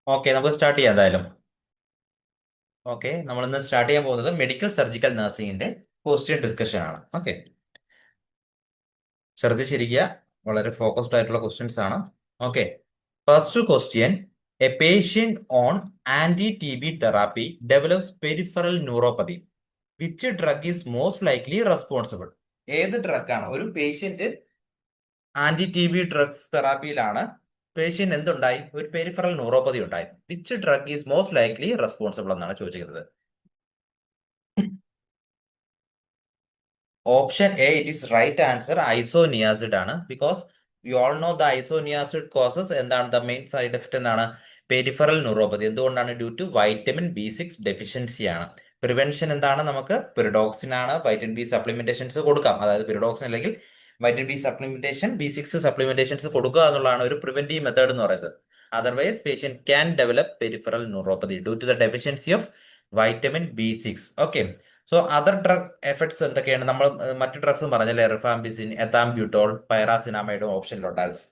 Okay, നമുക്ക് start ചെയ്യാം എന്തായാലും. ഓക്കെ, നമ്മൾ ഇന്ന് സ്റ്റാർട്ട് ചെയ്യാൻ പോകുന്നത് മെഡിക്കൽ സർജിക്കൽ നഴ്സിംഗിന്റെ ക്വസ്റ്റ്യൻ ഡിസ്കഷൻ ആണ്. ഓക്കെ, ശ്രദ്ധിച്ചിരിക്കുക, വളരെ ഫോക്കസ്ഡ് ആയിട്ടുള്ള ക്വസ്റ്റ്യൻസ് ആണ്. Okay, first question: a patient on anti T B therapy develops peripheral neuropathy. Which drug is most likely responsible? ഏത് ഡ്രഗാണ്? ഒരു patient anti T B drugs തെറാപ്പിയിലാണ്. പേഷ്യന്റ് എന്തുണ്ടായി? ഒരു പെരിഫറൽ ന്യൂറോപ്പതി ഉണ്ടായി. Which drug is most likely responsible എന്നാണ് ചോദിക്കുന്നത്. Option A, it is right answer. Isoniazid ആണ്. Because you all no the isoniazid causes എന്താണ്? ദ മെയിൻ സൈഡ് എഫക്ട് എന്താണ്? Peripheral neuropathy. എന്തുകൊണ്ടാണ്? Due to vitamin B6 deficiency ആണ്. Prevention എന്താണ്? നമുക്ക് pyridoxine ആണ്. വൈറ്റമിൻ ബി സപ്ലിമെന്റേഷൻസ് കൊടുക്കാം. അതായത് പിറിഡോക്സിൻ അല്ലെങ്കിൽ vitamin B supplementation, B6 supplementations കൊടുക്കുക എന്നുള്ളതാണ് ഒരു പ്രിവെന്റീവ് മെത്തേഡ് എന്ന് പറയുന്നത്. Otherwise patient can develop peripheral neuropathy due to the deficiency of vitamin B6. Okay, so other drug effects എന്തൊക്കെയാണ്? നമ്മൾ മറ്റു ഡ്രഗ്സും പറഞ്ഞല്ലേ, റിഫാംപിസിൻ, എത്താംബ്യൂട്ടോൾ, പൈറാസിനാമൈഡും ഓപ്ഷനിലുണ്ടായിരുന്നു.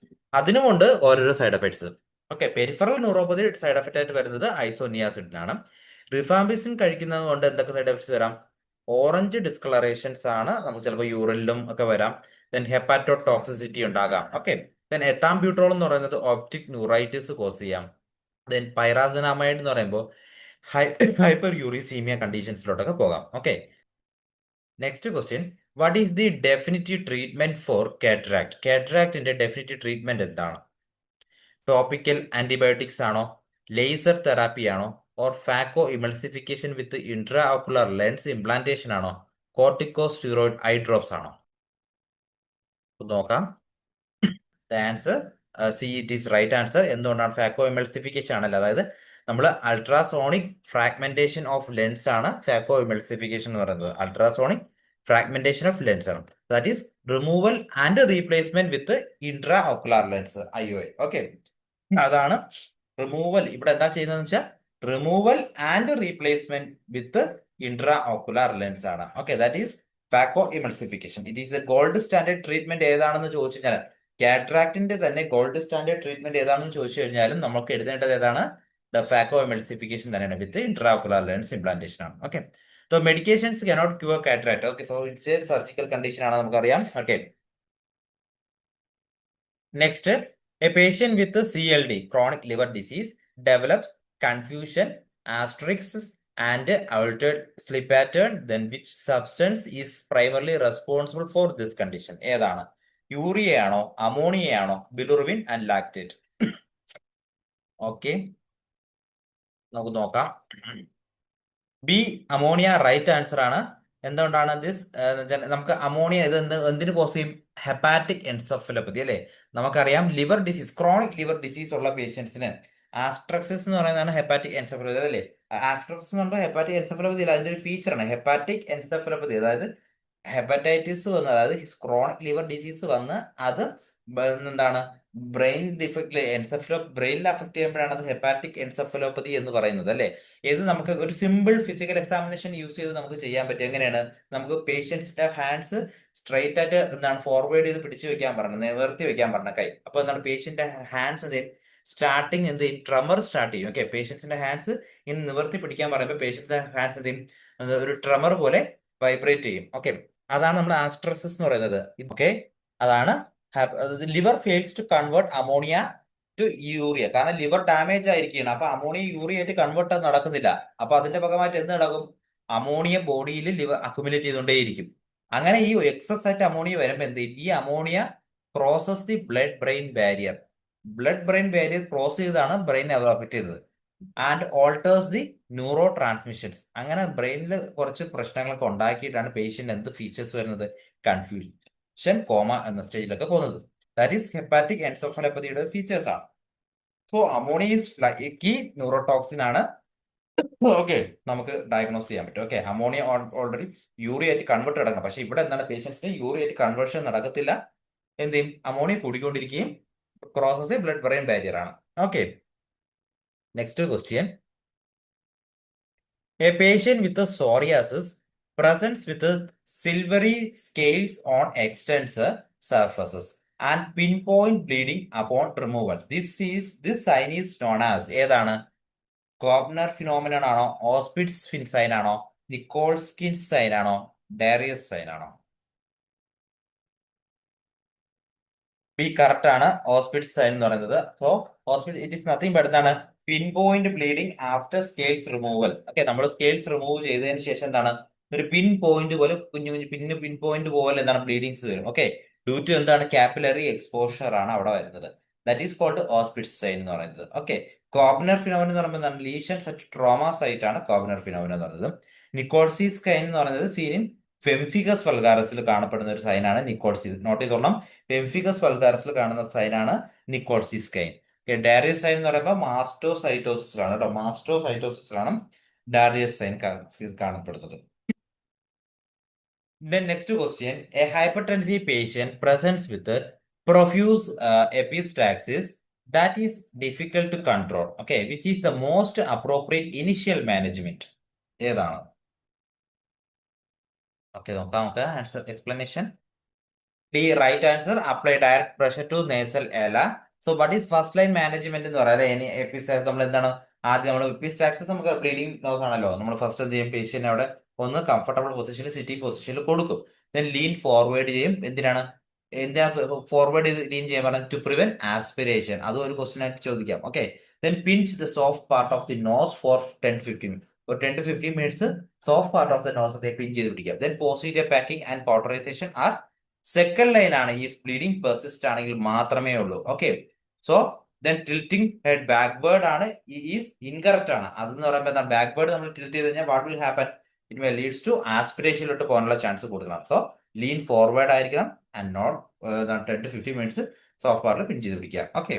അതിനുമുണ്ട് ഓരോരോ side effects. Okay, peripheral neuropathy side effect ആയിട്ട് വരുന്നത് ഐസോനിയാസിഡിനാണ്. റിഫാംപിസിൻ കഴിക്കുന്നത് കൊണ്ട് എന്തൊക്കെ സൈഡ് എഫക്ട്സ് വരാം? ഓറഞ്ച് ഡിസ്കളറേഷൻസ് ആണ്, നമുക്ക് ചിലപ്പോൾ യൂറിനിലും ഒക്കെ വരാം. ദെൻ ഹെപ്പാറ്റോ ടോക്സിസിറ്റി ഉണ്ടാകാം. ഓക്കെ, ദെൻ എത്താംബ്യൂട്ടോൾ എന്ന് പറയുന്നത് ഓപ്റ്റിക് ന്യൂറൈറ്റിസ് കോസ് ചെയ്യാം. ദെൻ പൈറാസിനാമൈഡ് എന്ന് പറയുമ്പോൾ ഹൈപ്പർ യൂറിസീമിയ കണ്ടീഷൻസിലോട്ടൊക്കെ പോകാം. Okay, next question: what is the definitive treatment for cataract? കാറ്ററാക്ടിന്റെ ഡെഫിനിറ്റീവ് ട്രീറ്റ്മെന്റ് എന്താണ്? ടോപ്പിക്കൽ ആന്റിബയോട്ടിക്സ് ആണോ? ലേസർ തെറാപ്പി ആണോ? Or phacoemulsification with intraocular lens implantation ആണോ? കോർട്ടിക്കോ സ്റ്റിറോയിഡ് ഐ ഡ്രോപ്സ് ആണോ? നോക്കാം. Answer C, it is right answer. എന്തുകൊണ്ടാണ്? Phacoemulsification ആണല്ലോ. അതായത് നമ്മൾ അൾട്രാസോണിക് ഫ്രാഗ്മെന്റേഷൻ ഓഫ് ലെൻസ് ആണ് ഫാക്കോ എമൾസിഫിക്കേഷൻ എന്ന് പറയുന്നത്. അൾട്രാസോണിക് ഫ്രാഗ്മെന്റേഷൻ ഓഫ് ലെൻസ് ആണ്. That is removal and replacement with intraocular lens, IOL. Okay, അതാണ് റിമൂവൽ. ഇവിടെ എന്താ ചെയ്യുന്നതെന്ന് വെച്ചാൽ removal and replacement with intraocular lens ആണ്. Okay, that is phaco emulsification. It is the gold standard treatment. ഏതാണെന്ന് ചോദിച്ചു കഴിഞ്ഞാൽ കാറ്ററാക്ടിന്റെ തന്നെ ഗോൾഡ് സ്റ്റാൻഡേർഡ് ട്രീറ്റ്മെന്റ് ഏതാണെന്ന് ചോദിച്ചു കഴിഞ്ഞാലും നമുക്ക് എഴുതേണ്ടത് ഏതാണ്? ദ ഫാക്കോ എമൾസിഫിക്കേഷൻ തന്നെയാണ് വിത്ത് ഇൻട്രാകുലർ ലെൻസ് ഇംപ്ലാന്റേഷൻ ആണ്. Okay, so medications cannot cure cataract. Okay, so it's a surgical condition ആണ്, നമുക്കറിയാം. Okay, next: a patient with CLD, chronic liver disease, develops confusion, asterixis and altered sleep pattern. Then which substance is primarily responsible for this condition? ഏതാണ്? Urea ആണോ? Ammonia ആണോ? Bilirubin and lactate? Okay, നമുക്ക് നോക്കാം. B, ammonia right answer ആണ്. എന്തുകൊണ്ടാണ് this? നമുക്ക് ammonia ഇത് എന്തിനു കോസ് ചെയ്യും? ഹെപ്പാറ്റിക് എൻസെഫലോപ്പതി അല്ലേ? നമുക്കറിയാം liver disease, chronic liver disease ഉള്ള പേഷ്യൻസിന് ആസ്ട്രക്സിസ് എന്ന് പറയുന്നതാണ് ഹെപ്പാറ്റിക് എൻസെഫലോപ്പതി അല്ലേ? ആസ്ട്രക്സിസ് എന്ന് പറയുമ്പോൾ ഹെപ്പാറ്റിക് എൻസെഫലോപ്പതി അതിന്റെ ഒരു ഫീച്ചറാണ് ഹെപ്പാറ്റിക് എൻസെഫലോപ്പതി. അതായത് ഹെപ്പറ്റൈറ്റിസ് വന്ന്, അതായത് ക്രോണിക് ലിവർ ഡിസീസ് വന്ന് അത് എന്താണ് ബ്രെയിൻ ഡിഫക്റ്റ് ബ്രെയിനിൽ അഫക്ട് ചെയ്യുമ്പോഴാണ് അത് ഹെപ്പാറ്റിക് എൻസെഫലോപ്പതി എന്ന് പറയുന്നത് അല്ലേ? ഇത് നമുക്ക് ഒരു സിമ്പിൾ ഫിസിക്കൽ എക്സാമിനേഷൻ യൂസ് ചെയ്ത് നമുക്ക് ചെയ്യാൻ പറ്റും. എങ്ങനെയാണ്? നമുക്ക് പേഷ്യൻസിന്റെ ഹാൻഡ്സ് സ്ട്രൈറ്റ് ആയിട്ട് എന്താണ് ഫോർവേഡ് ചെയ്ത് പിടിച്ചു വെക്കാൻ പറഞ്ഞത്, നിവർത്തി വെക്കാൻ പറഞ്ഞ കൈ. അപ്പൊ എന്താണ് പേഷ്യന്റെ ഹാൻഡ്സ് എന്ത് ചെയ്യും? സ്റ്റാർട്ടിങ് എന്ത് ചെയ്യും? ട്രമർ സ്റ്റാർട്ട് ചെയ്യും. ഓക്കെ, പേഷ്യൻസിന്റെ ഹാൻഡ്സ് ഇനി നിവർത്തി പിടിക്കാൻ പറയുമ്പോൾ പേഷ്യൻസിന്റെ ഹാൻഡ്സ് എന്ത് ചെയ്യും? ഒരു ട്രമർ പോലെ വൈബ്രേറ്റ് ചെയ്യും. ഓക്കെ, അതാണ് നമ്മൾ ആസ്ട്രസിസ് എന്ന് പറയുന്നത്. ഓക്കെ, അതാണ് liver fails to convert ammonia to urea. കാരണം ലിവർ ഡാമേജ് ആയിരിക്കുകയാണ്. അപ്പൊ അമോണിയ യൂറിയ ആയിട്ട് കൺവേർട്ട് നടക്കുന്നില്ല. അപ്പൊ അതിന്റെ ഭാഗമായിട്ട് എന്ത് നടക്കും? അമോണിയ ബോഡിയിൽ ലിവർ അക്യുമുലേറ്റ് ചെയ്തുകൊണ്ടേയിരിക്കും. അങ്ങനെ ഈ എക്സസ് ആയിട്ട് അമോണിയ വരുമ്പോൾ എന്ത് ചെയ്യും? ഈ ammonia crosses the blood brain barrier. Blood brain barrier cross ചെയ്താണ് ബ്രെയിൻ അഫക്ട് ചെയ്തത്. And alters the neurotransmissions. അങ്ങനെ ബ്രെയിനിൽ കുറച്ച് പ്രശ്നങ്ങളൊക്കെ ഉണ്ടാക്കിയിട്ടാണ് പേഷ്യന്റ് എന്ത് ഫീച്ചേഴ്സ് വരുന്നത്? കൺഫ്യൂഷൻ, കോമ എന്ന സ്റ്റേജിലൊക്കെ പോകുന്നത്. ദാറ്റ് ഈസ് ഹെപ്പാറ്റിക് എൻസെഫലോപ്പതിയുടെ ഫീച്ചേഴ്സ് ആണ്. So ammonia is key neurotoxin ആണ്. ഓക്കെ, നമുക്ക് ഡയഗ്നോസ് ചെയ്യാൻ പറ്റും. ഓക്കെ, അമോണിയ ഓൾറെഡി യൂറിയ ആയിട്ട് കൺവേർട്ട് നടക്കണം. പക്ഷെ ഇവിടെ എന്താണ്? പേഷ്യൻസിന് യൂറിയ ആയിട്ട് കൺവേർഷൻ നടക്കത്തില്ല. എന്ത് ചെയ്യും? അമോണിയ കൂടിക്കൊണ്ടിരിക്കുകയും ക്രോസസ് ബ്ലഡ് ബ്രെയിൻ ബാരിയർ ആണ്. Okay, next question: a patient with a psoriasis presents with a silvery scales on extensor surfaces. And pinpoint bleeding upon removal. This sign is known as ഏതാണ്? Koebner phenomenon ആണോ, Auspitz sign ആണോ, Nikolsky sign ആണോ, Darier's sign ആണോ? B correct ആണ്, Auspitz sign എന്ന് പറയുന്നത്. So it is nothing but എന്താണ്? Pinpoint bleeding after scales removal. Okay, നമ്മൾ സ്കെയിൽസ് റിമൂവ് ചെയ്തതിന് ശേഷം എന്താണ്, ഒരു പിൻ പോയിന്റ് പോലെ കുഞ്ഞു കുഞ്ഞു പിൻ പോയിന്റ് പോലെ എന്താണ് ബ്ലീഡിങ്സ് വരും. ഓക്കെ, ഡ്യൂ ടു എന്താണ് കാപ്പിലറി എക്സ്പോഷർ ആണ് അവിടെ വരുന്നത്. ദാറ്റ് ഈസ് കോൾഡ് ഓസ്പിറ്റ്സ് സൈൻ എന്ന് പറയുന്നത്. ഓക്കെ, കോബ്നർ ഫിനോമിന എന്ന് പറയുമ്പോൾ എന്താണ്, ലീഷൻസ് അറ്റ് ട്രോമ സൈറ്റ് ആണ് കോബ്നർ ഫിനോമിന എന്ന് പറയുന്നത്. നിക്കോൾസീസ് സൈൻ എന്ന് പറയുന്നത് സീൻ ഫെംഫിഗസ് വൾഗാറസിൽ കാണപ്പെടുന്ന ഒരു സൈനാണ് നിക്കോൾസീസ്. നോട്ട് ചെയ്തോളാം, ഫെംഫിഗസ് വൾഗാറസിൽ കാണുന്ന സൈനാണ് നിക്കോൾസീസ് സൈൻ. ഡാരിയസ് സൈൻ എന്ന് പറയുമ്പോൾ മാസ്റ്റോസൈറ്റോസിസിലാണ് കേട്ടോ, മാസ്റ്റോസൈറ്റോസിസിലാണ് ഡാരിയസ് സൈൻ കാണപ്പെടുന്നത്. Then next question, a hypertensive patient presents with a profuse epistaxis that is difficult to control. Okay, which is the most appropriate initial management? ഏതാണ്? Okay, നോക്കാം നമുക്ക് answer explanation. D right answer, apply direct pressure to nasal ala. So what is first line management എന്ന് പറയുന്നത്? Epistaxis നമ്മൾ എന്താണ് ആദ്യം നമ്മൾ epistaxis നമുക്ക് ബ്ലീഡിംഗ് നോസ് ആണല്ലോ, നമ്മൾ ഫസ്റ്റ് എന്ത് ചെയ്യും, പേഷ്യന്റ് അവിടെ ഒന്ന് കംഫർട്ടബിൾ പൊസിഷനിൽ സിറ്റിംഗ് പൊസിഷനിൽ കൊടുക്കും. ദെൻ ലീൻ ഫോർവേഡ് ചെയ്യും. എന്തിനാണ് ഫോർവേഡ് ലീൻ ചെയ്യാൻ പറഞ്ഞാൽ? To prevent aspiration. അതും ഒരു ക്വസ്റ്റൻ ആയിട്ട് ചോദിക്കാം. Okay, then pinch the soft part of the nose for 10-15 ഒരു 10 to 15 minutes soft part of the nose pinch ചെയ്ത് പിടിക്കാം. Then posterior packing and cauterization are second line ആണ്. ഈ ബ്ലീഡിംഗ് പെർസിസ്റ്റ് ആണെങ്കിൽ മാത്രമേ ഉള്ളൂ. Okay, so then tilting head backward ആണ്, is incorrect ആണ്. അതെന്ന് പറയുമ്പോൾ എന്താ, ബാക്ക്വേർഡ് നമ്മൾ ടിൽറ്റ് ചെയ്ത് കഴിഞ്ഞാൽ what will happen? It may leads to ആസ്പിരേഷനിലോട്ട് പോകാനുള്ള ചാൻസ് കൂടുതലാണ്. സോ ലീൻ ഫോർവേഡ് ആയിരിക്കണം and not 10 to 15 minutes soft പാർട്ടിൽ പിൻ ചെയ്ത് പിടിക്കുക. ഓക്കെ.